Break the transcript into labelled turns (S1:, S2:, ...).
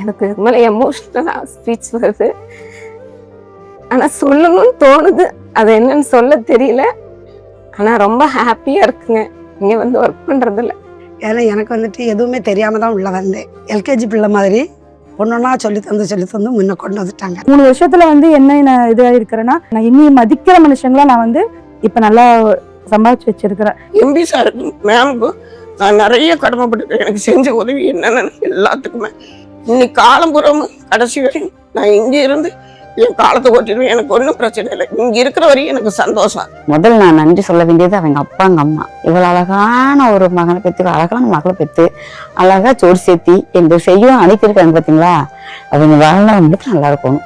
S1: எனக்கு மேலே எமோஷ்னலாக ஸ்பீச் வருது. ஆனால் சொல்லணும்னு தோணுது, அது என்னன்னு சொல்ல தெரியல. ஆனால் ரொம்ப ஹாப்பியாக இருக்குங்க இங்கே வந்து ஒர்க் பண்ணுறதில்ல.
S2: ஏன்னா எனக்கு வந்துட்டு எதுவுமே தெரியாமல் தான் உள்ள வந்தேன். எல்கேஜி பிள்ளை மாதிரி ஒன்னொன்னா சொல்லி தந்து முன்ன கொண்டு வந்துட்டாங்க.
S3: 3 வருஷத்துல வந்து என்ன நான் இதாக இருக்கிறேன்னா, நான் இன்னும் மதிக்கிற மனுஷங்களா நான் வந்து இப்போ நல்லா சம்பாதிச்சு வச்சிருக்கிறேன்.
S4: எம்பி சாருக்கும் மேமுக்கும் நான் நிறைய கடமைப்பட்டிருக்கேன். எனக்கு செஞ்ச உதவி என்னென்னு எல்லாத்துக்குமே. இன்னைக்கு காலம்புறமும் கடைசி வரையும் நான் இங்கே இருந்து என் காலத்தை ஓட்டிடுவேன். எனக்கு ஒன்றும் பிரச்சனை இல்லை. இங்க இருக்கிற வரையும் எனக்கு சந்தோஷம்.
S5: முதல்ல நான் நன்றி சொல்ல வேண்டியது அவங்க அப்பா அங்க அம்மா. இவ்வளவு அழகான ஒரு மகனை பெற்று, அழகான மகளை பெற்று, அழகா சோறு சேர்த்தி எங்களுக்கு செய்யும் அனுப்பியிருக்காங்க பார்த்தீங்களா. அவங்க வாழ்நாள் வந்துட்டு நல்லா இருக்கணும்.